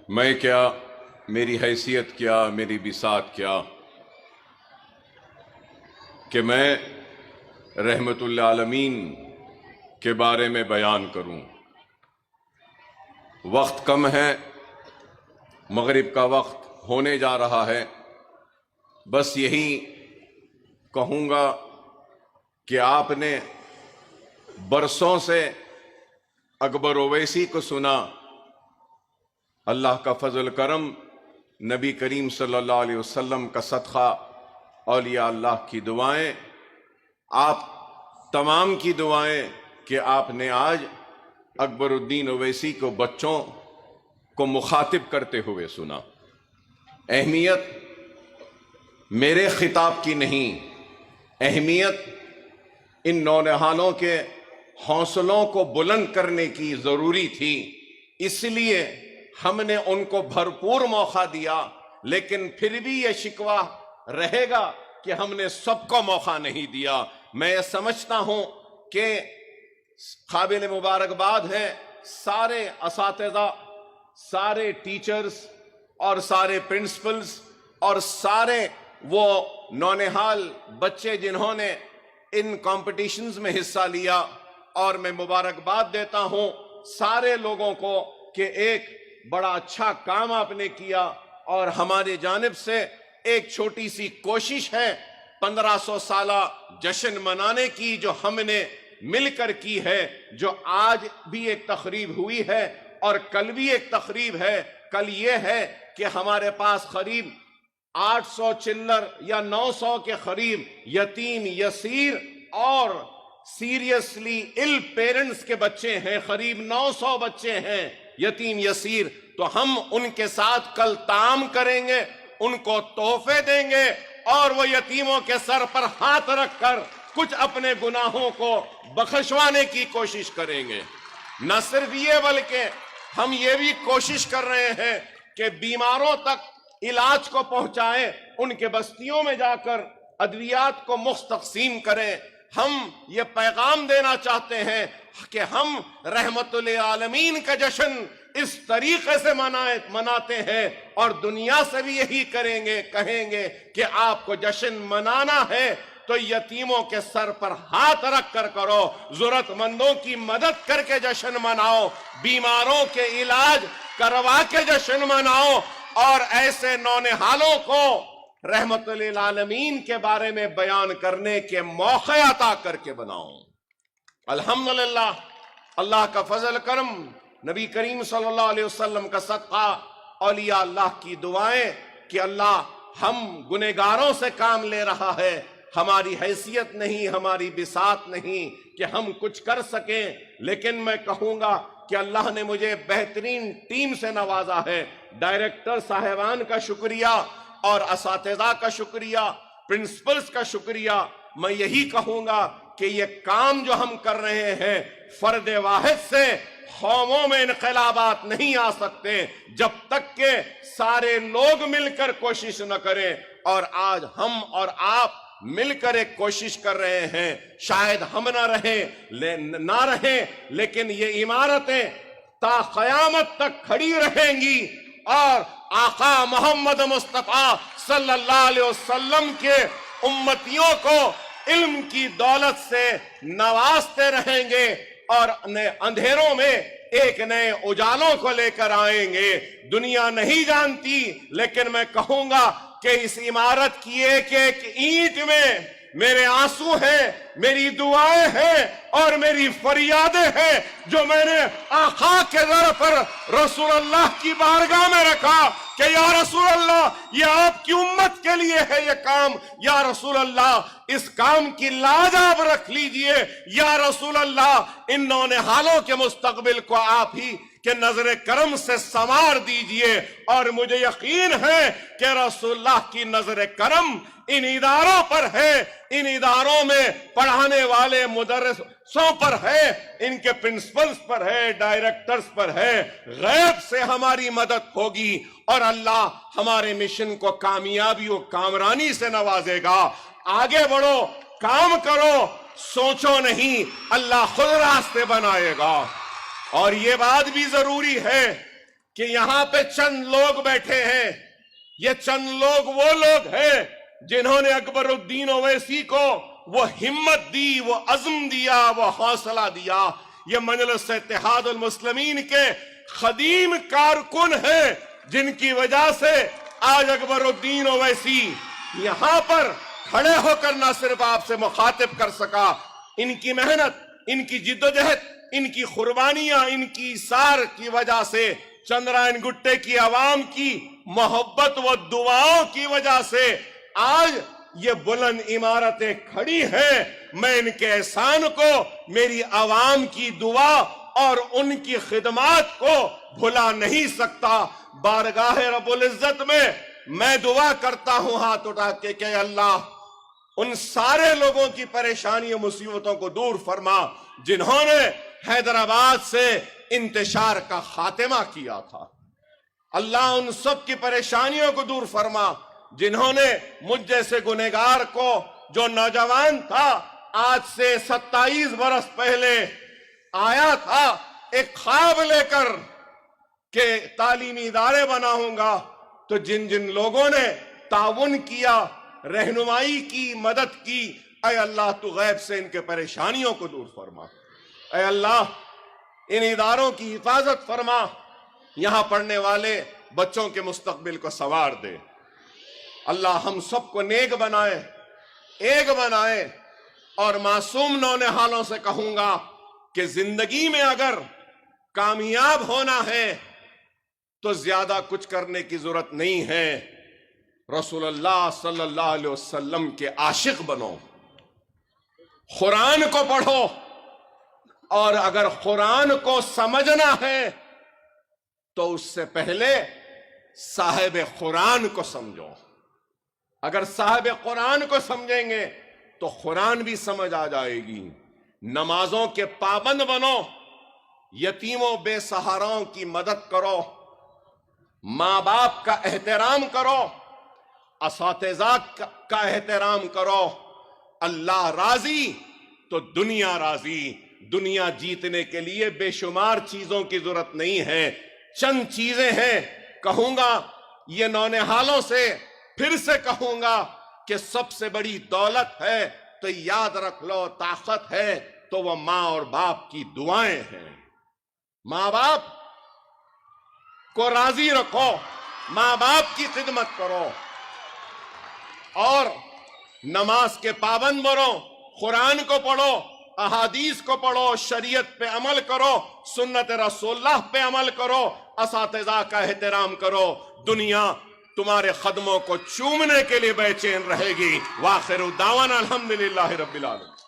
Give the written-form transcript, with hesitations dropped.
میں کیا، میری حیثیت کیا، میری بساط کیا کہ میں رحمت للعالمین کے بارے میں بیان کروں۔ وقت کم ہے، مغرب کا وقت ہونے جا رہا ہے۔ بس یہی کہوں گا کہ آپ نے برسوں سے اکبر اویسی کو سنا۔ اللہ کا فضل کرم، نبی کریم صلی اللہ علیہ وسلم کا صدقہ، اولیاء اللہ کی دعائیں، آپ تمام کی دعائیں کہ آپ نے آج اکبر الدین اویسی کو بچوں کو مخاطب کرتے ہوئے سنا۔ اہمیت میرے خطاب کی نہیں، اہمیت ان نونہالوں کے حوصلوں کو بلند کرنے کی ضروری تھی، اس لیے ہم نے ان کو بھرپور موقع دیا۔ لیکن پھر بھی یہ شکوہ رہے گا کہ ہم نے سب کو موقع نہیں دیا۔ میں یہ سمجھتا ہوں کہ قابل مبارکباد ہیں سارے اساتذہ، سارے ٹیچرز اور سارے پرنسپلز اور سارے وہ نونہال بچے جنہوں نے ان کمپٹیشنز میں حصہ لیا، اور میں مبارکباد دیتا ہوں سارے لوگوں کو کہ ایک بڑا اچھا کام آپ نے کیا۔ اور ہماری جانب سے ایک چھوٹی سی کوشش ہے 1500 سالہ جشن منانے کی، جو ہم نے مل کر کی ہے، جو آج بھی ایک تقریب ہوئی ہے اور کل بھی ایک تقریب ہے۔ کل یہ ہے کہ ہمارے پاس قریب 800 چلر یا 900 کے قریب یتیم یسیر اور سیریسلی ال پیرنٹس کے بچے ہیں، قریب 900 بچے ہیں یتیم یسیر۔ تو ہم ان کے ساتھ کل طعام کریں گے، ان کو تحفے دیں گے، اور وہ یتیموں کے سر پر ہاتھ رکھ کر کچھ اپنے گناہوں کو بخشوانے کی کوشش کریں گے۔ نہ صرف یہ بلکہ ہم یہ بھی کوشش کر رہے ہیں کہ بیماروں تک علاج کو پہنچائیں، ان کے بستیوں میں جا کر ادویات کو مفت تقسیم کریں۔ ہم یہ پیغام دینا چاہتے ہیں کہ ہم رحمت للعالمین کا جشن اس طریقے سے مناتے ہیں، اور دنیا سے بھی یہی کریں گے، کہیں گے کہ آپ کو جشن منانا ہے تو یتیموں کے سر پر ہاتھ رکھ کر کرو، ضرورت مندوں کی مدد کر کے جشن مناؤ، بیماروں کے علاج کروا کے جشن مناؤ، اور ایسے نونہالوں کو رحمت للعالمین کے بارے میں بیان کرنے کے موقع عطا کر کے بناؤ۔ الحمدللہ، اللہ کا فضل کرم، نبی کریم صلی اللہ علیہ وسلم کا صدقہ، اولیاء اللہ کی دعائیں کہ اللہ ہم گنہگاروں سے کام لے رہا ہے۔ ہماری حیثیت نہیں، ہماری بساط نہیں کہ ہم کچھ کر سکیں، لیکن میں کہوں گا کہ اللہ نے مجھے بہترین ٹیم سے نوازا ہے۔ ڈائریکٹر صاحبان کا شکریہ، اور اساتذہ کا شکریہ، پرنسپلز کا شکریہ۔ میں یہی کہوں گا کہ یہ کام جو ہم کر رہے ہیں، فرد واحد سے قوموں میں انقلابات نہیں آ سکتے جب تک کہ سارے لوگ مل کر کوشش نہ کریں، اور آج ہم اور آپ مل کر ایک کوشش کر رہے ہیں۔ شاید ہم نہ رہیں لیکن یہ عمارتیں تا قیامت تک کھڑی رہیں گی، اور آقا محمد مصطفیٰ صلی اللہ علیہ وسلم کے امتیوں کو علم کی دولت سے نوازتے رہیں گے، اور اندھیروں میں ایک نئے اجالوں کو لے کر آئیں گے۔ دنیا نہیں جانتی، لیکن میں کہوں گا کہ اس عمارت کی ایک ایک اینٹ میں میرے آنسو ہیں، میری دعائیں ہیں، اور میری فریادیں ہیں، جو میں نے آقا کے در پر رسول اللہ کی بارگاہ میں رکھا کہ یا رسول اللہ، یہ آپ کی امت کے لیے ہے یہ کام، یا رسول اللہ اس کام کی لاج آپ رکھ لیجئے، یا رسول اللہ ان نونہالوں کے مستقبل کو آپ ہی کہ نظر کرم سے سنوار دیجئے۔ اور مجھے یقین ہے کہ رسول اللہ کی نظر کرم ان اداروں پر ہے، ان اداروں میں پڑھانے والے مدرسوں پر ہے، ان کے پرنسپلز پر ہے، ڈائریکٹرز پر ہے۔ غیب سے ہماری مدد ہوگی، اور اللہ ہمارے مشن کو کامیابی و کامرانی سے نوازے گا۔ آگے بڑھو، کام کرو، سوچو نہیں، اللہ خود راستے بنائے گا۔ اور یہ بات بھی ضروری ہے کہ یہاں پہ چند لوگ بیٹھے ہیں، یہ چند لوگ وہ لوگ ہیں جنہوں نے اکبر الدین اویسی کو وہ ہمت دی، وہ عزم دیا، وہ حوصلہ دیا۔ یہ مجلس اتحاد المسلمین کے قدیم کارکن ہیں جن کی وجہ سے آج اکبر الدین اویسی یہاں پر کھڑے ہو کر نہ صرف آپ سے مخاطب کر سکا، ان کی محنت، ان کی جدوجہد، ان کی قربانیاں، ان کی ایثار کی وجہ سے، چندرائن گٹے کی عوام کی محبت و دعاؤں کی وجہ سے آج یہ بلند عمارتیں کھڑی ہیں۔ میں ان کے احسان کو، میری عوام کی دعا اور ان کی خدمات کو بھلا نہیں سکتا۔ بارگاہ رب العزت میں دعا کرتا ہوں ہاتھ اٹھا کے کہ اللہ ان سارے لوگوں کی پریشانی و مصیبتوں کو دور فرما جنہوں نے حیدرآباد سے انتشار کا خاتمہ کیا تھا۔ اللہ ان سب کی پریشانیوں کو دور فرما جنہوں نے مجھ جیسے گنہگار کو، جو نوجوان تھا آج سے 27 برس پہلے آیا تھا ایک خواب لے کر کہ تعلیمی ادارے بناؤں گا، تو جن جن لوگوں نے تعاون کیا، رہنمائی کی، مدد کی، اے اللہ تو غیب سے ان کے پریشانیوں کو دور فرما۔ اے اللہ ان اداروں کی حفاظت فرما، یہاں پڑھنے والے بچوں کے مستقبل کو سنوار دے۔ اللہ ہم سب کو نیک بنائے، ایک بنائے، اور معصوم نونہالوں سے کہوں گا کہ زندگی میں اگر کامیاب ہونا ہے تو زیادہ کچھ کرنے کی ضرورت نہیں ہے، رسول اللہ صلی اللہ علیہ وسلم کے عاشق بنو، قرآن کو پڑھو، اور اگر قرآن کو سمجھنا ہے تو اس سے پہلے صاحب قرآن کو سمجھو۔ اگر صاحب قرآن کو سمجھیں گے تو قرآن بھی سمجھ آ جائے گی۔ نمازوں کے پابند بنو، یتیموں بے سہاراؤں کی مدد کرو، ماں باپ کا احترام کرو، اساتذہ کا احترام کرو۔ اللہ راضی تو دنیا راضی۔ دنیا جیتنے کے لیے بے شمار چیزوں کی ضرورت نہیں ہے، چند چیزیں ہیں۔ کہوں گا یہ نونہالوں سے پھر سے کہوں گا کہ سب سے بڑی دولت ہے تو یاد رکھ لو، طاقت ہے تو وہ ماں اور باپ کی دعائیں ہیں۔ ماں باپ کو راضی رکھو، ماں باپ کی خدمت کرو، اور نماز کے پابند بنو، قرآن کو پڑھو، احادیث کو پڑھو، شریعت پہ عمل کرو، سنت رسول اللہ پہ عمل کرو، اساتذہ کا احترام کرو۔ دنیا تمہارے قدموں کو چومنے کے لیے بے چین رہے گی۔ وآخر دعوانا الحمدللہ رب العالمین۔